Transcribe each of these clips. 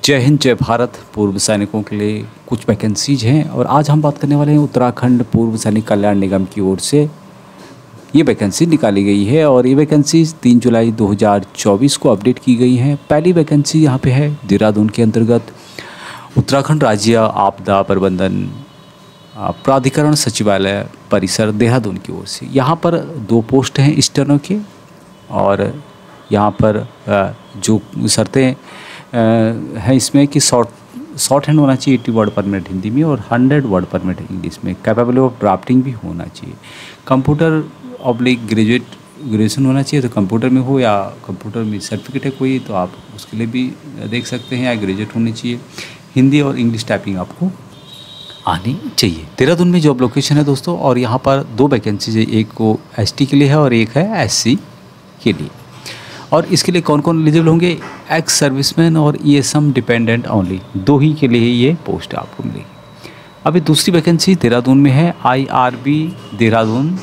जय हिंद जय भारत। पूर्व सैनिकों के लिए कुछ वैकेंसीज हैं और आज हम बात करने वाले हैं उत्तराखंड पूर्व सैनिक कल्याण निगम की ओर से ये वैकेंसी निकाली गई है और ये वैकेंसी 3 जुलाई 2024 को अपडेट की गई हैं। पहली वैकेंसी यहाँ पे है देहरादून के अंतर्गत उत्तराखंड राज्य आपदा प्रबंधन प्राधिकरण सचिवालय परिसर देहरादून की ओर से। यहाँ पर 2 पोस्ट हैं स्टेनो के और यहाँ पर जो शर्तें है इसमें कि शॉर्ट हैंड होना चाहिए 80 वर्ड पर मिनट हिंदी में और 100 वर्ड पर मिनट इंग्लिश में। कैपेबल ऑफ ड्राफ्टिंग भी होना चाहिए। कंप्यूटर ऑब्लिक ग्रेजुएशन होना चाहिए, तो कंप्यूटर में हो या कंप्यूटर में सर्टिफिकेट है कोई तो आप उसके लिए भी देख सकते हैं, या ग्रेजुएट होनी चाहिए। हिंदी और इंग्लिश टाइपिंग आपको आनी चाहिए। देहरादून में जॉब लोकेशन है दोस्तों, और यहाँ पर 2 वैकेंसीज है, एक को एसटी के लिए है और एक है एससी के लिए। और इसके लिए कौन कौन एलिजिबल होंगे? एक्स सर्विसमैन और ईएसएम डिपेंडेंट ओनली, 2 ही के लिए ये पोस्ट आपको मिलेगी। अभी दूसरी वैकेंसी देहरादून में है आईआरबी देहरादून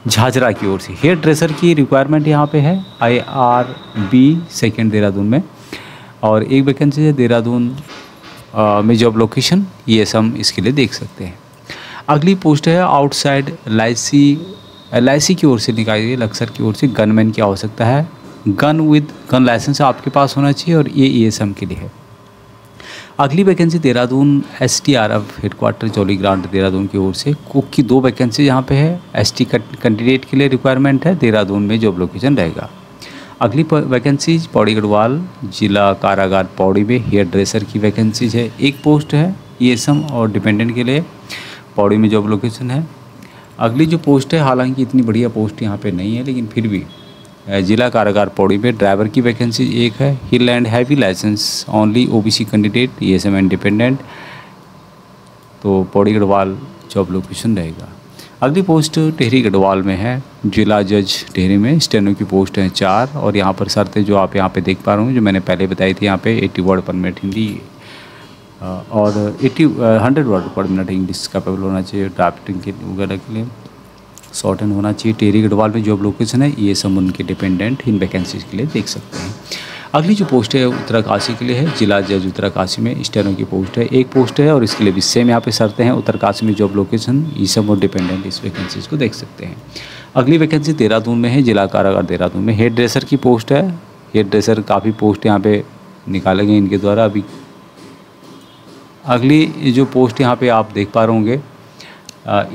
झाझरा की ओर से। हेयर ड्रेसर की रिक्वायरमेंट यहाँ पे है आईआरबी सेकेंड देहरादून में, और एक वैकेंसी है देहरादून में जॉब लोकेशन ईएसएम, इसके लिए देख सकते हैं। अगली पोस्ट है आउटसाइड एलआईसी की ओर से निकाली गई, लक्सर की ओर से। गनमैन की आवश्यकता है, गन विद गन लाइसेंस आपके पास होना चाहिए और ये ईएसएम के लिए है। अगली vacancy Dehradun STRF headquarter Jolly Grant Dehradun की ओर से। कुक की 2 वैकेंसी यहाँ पे है। एसटी कैंडिडेट के लिए रिक्वायरमेंट है, देहरादून में जॉब लोकेशन रहेगा। अगली वैकेंसीज पौड़ी गढ़वाल जिला कारागार पौड़ी में हेयर ड्रेसर की वैकेंसीज है। एक पोस्ट है ईएसएम और डिपेंडेंट के लिए, पौड़ी में जॉब लोकेशन है। अगली जो पोस्ट है, हालांकि इतनी बढ़िया पोस्ट यहाँ पे नहीं है, लेकिन फिर भी जिला कारागार पौड़ी में ड्राइवर की वैकेंसी एक है। Hill and heavy licence only OBC candidate ESM and dependent, तो पौड़ी गढ़वाल जॉब लोकेशन रहेगा। अगली पोस्ट टिहरी गढ़वाल में है, जिला जज टिहरी में। स्टेनो की पोस्ट हैं 4 और यहाँ पर शर्तें जो आप यहाँ पे देख पा रहे होंगे, जो मैंने पहले बताई थी, यहाँ पे 80 वर्ड पर मिनट हिंदी और 100 वर्ड पर मिनट इंग्लिश कैपेबल होना चाहिए। ड्राफ्टिंग के वगैरह के लिए शॉर्ट हैंड होना चाहिए। टिहरी गढ़वाल में जॉब लोकेशन है, ये सब उनके डिपेंडेंट इन वैकेंसीज के लिए देख सकते हैं। अगली जो पोस्ट है उत्तरकाशी के लिए है, जिला जज उत्तरकाशी में। स्टेनो की पोस्ट है, एक पोस्ट है और इसके लिए भी सेम यहाँ पे शर्तें हैं। उत्तरकाशी में जॉब लोकेशन, ये सब और डिपेंडेंट इस वैकेंसीज को देख सकते हैं। अगली वैकेंसी देहरादून में है, जिला कारागार देहरादून में। हेयर ड्रेसर की पोस्ट है। हेयर ड्रेसर काफ़ी पोस्ट यहाँ पे निकाले गए इनके द्वारा अभी। अगली जो पोस्ट यहाँ पे आप देख पा रहे होंगे,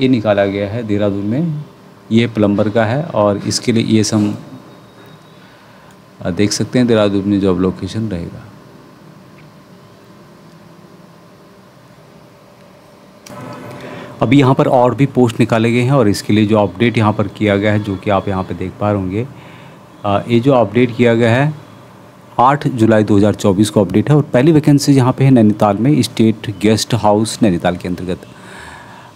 ये निकाला गया है देहरादून में, ये प्लम्बर का है और इसके लिए ये सब देख सकते हैं, देहरादून में जॉब लोकेशन रहेगा। अभी यहाँ पर और भी पोस्ट निकाले गए हैं और इसके लिए जो अपडेट यहाँ पर किया गया है, जो कि आप यहाँ पे देख पा रहे होंगे, ये जो अपडेट किया गया है 8 जुलाई 2024 को अपडेट है। और पहली वैकेंसी यहाँ पे है नैनीताल में, स्टेट गेस्ट हाउस नैनीताल के अंतर्गत।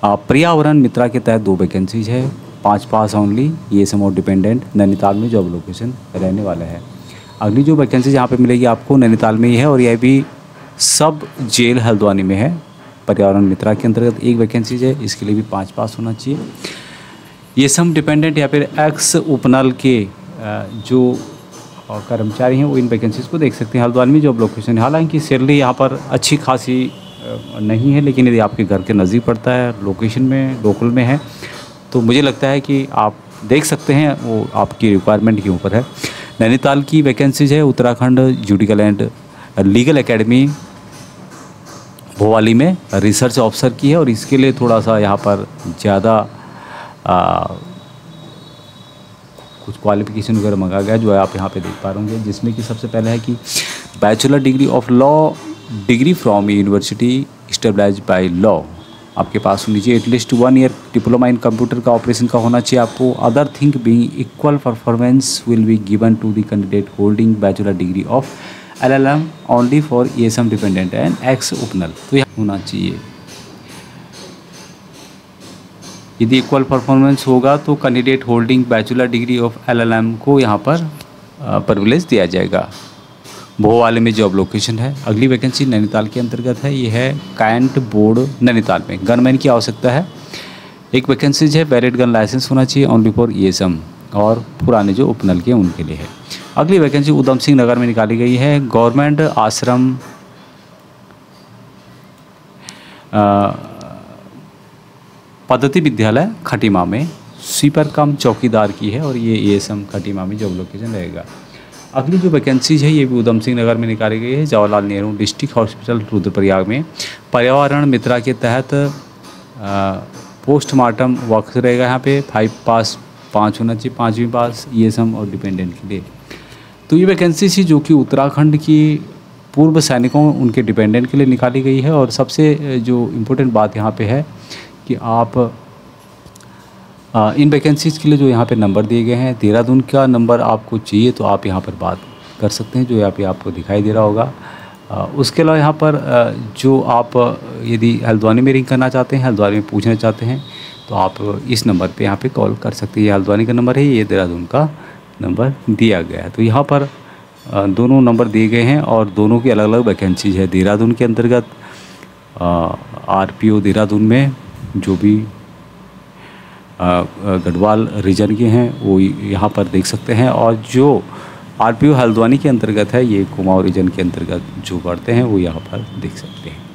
पर्यावरण मित्रा के तहत 2 वैकेंसीज है, 5 पास ओनली, ये सम और डिपेंडेंट, नैनीताल में जॉब लोकेशन रहने वाला है। अगली जो वैकेंसी यहाँ पे मिलेगी आपको नैनीताल में ही है और यह भी सब जेल हल्द्वानी में है। पर्यावरण मित्रा के अंतर्गत एक वैकेंसीज है, इसके लिए भी 5 पास होना चाहिए। ये सम डिपेंडेंट या फिर एक्स उपनल के जो कर्मचारी हैं वो इन वैकेंसीज को देख सकते हैं। हल्द्वानी में जॉब लोकेशन है। हालांकि सैलरी यहाँ पर अच्छी खासी नहीं है, लेकिन यदि आपके घर के नज़दीक पड़ता है, लोकेशन में लोकल में है, तो मुझे लगता है कि आप देख सकते हैं, वो आपकी रिक्वायरमेंट के ऊपर है। नैनीताल की वैकेंसीज है Uttarakhand judicial and legal academy Bhowali में रिसर्च ऑफिसर की है और इसके लिए थोड़ा सा यहाँ पर ज़्यादा कुछ क्वालिफिकेशन वगैरह मंगा गया, जो आप यहाँ पे देख पा रहे होंगे, जिसमें कि सबसे पहले है कि bachelor degree of law degree from university stabilised by law आपके पास होनी चाहिए। At least 1 year diploma in computer का ऑपरेशन का होना चाहिए आपको। Other thing being equal performance will be given to the candidate holding bachelor degree of LLM only for ESM dependent and ex Upnal, तो यह होना चाहिए। यदि इक्वल परफॉर्मेंस होगा तो candidate holding bachelor degree of LLM को यहाँ पर प्रिविलेज दिया जाएगा। भोवाली में जॉब लोकेशन है। अगली वैकेंसी नैनीताल के अंतर्गत है, ये है कैंट बोर्ड नैनीताल में। गनमैन की आवश्यकता है। एक वैकेंसीज है, वैलिड गन लाइसेंस होना चाहिए ओनली फॉर ESM और पुराने जो उपनल के उनके लिए है। अगली वैकेंसी उधम सिंह नगर में निकाली गई है। गवर्नमेंट आश्रम पद्धति विद्यालय खटीमा में स्वीपर कम चौकीदार की है और ये एएसएम खटीमा में जॉब लोकेशन रहेगा। अगली जो वैकेंसीज है ये भी उधम सिंह नगर में निकाली गई है। जवाहरलाल नेहरू डिस्ट्रिक्ट हॉस्पिटल रुद्रप्रयाग में पर्यावरण मित्रा के तहत पोस्टमार्टम वर्क रहेगा। यहाँ पे 5 पास 5 होना चाहिए, 5वीं पास एएसएम और डिपेंडेंट के लिए। तो ये वैकेंसी थी जो कि उत्तराखंड की पूर्व सैनिकों उनके डिपेंडेंट के लिए निकाली गई है। और सबसे जो इम्पोर्टेंट बात यहाँ पे है कि आप इन वैकेंसीज़ के लिए जो यहाँ पे नंबर दिए गए हैं, देहरादून का नंबर आपको चाहिए तो आप यहाँ पर बात कर सकते हैं, जो यहाँ पे आपको दिखाई दे रहा होगा। उसके अलावा यहाँ पर जो आप यदि हल्द्वानी में रिंग करना चाहते हैं, हल्द्वानी में पूछना चाहते हैं, तो आप इस नंबर पे यहाँ पे कॉल कर सकते हैं। ये हल्द्वानी का नंबर है, ये देहरादून का नंबर दिया गया है। तो यहाँ पर दोनों नंबर दिए गए हैं और दोनों की अलग अलग वैकेंसीज है। देहरादून के अंतर्गत आरपीओ देहरादून में जो भी गढ़वाल रीजन के हैं वो यहाँ पर देख सकते हैं, और जो आरपीओ हल्द्वानी के अंतर्गत है ये कुमाऊं रीजन के अंतर्गत जो पढ़ते हैं वो यहाँ पर देख सकते हैं।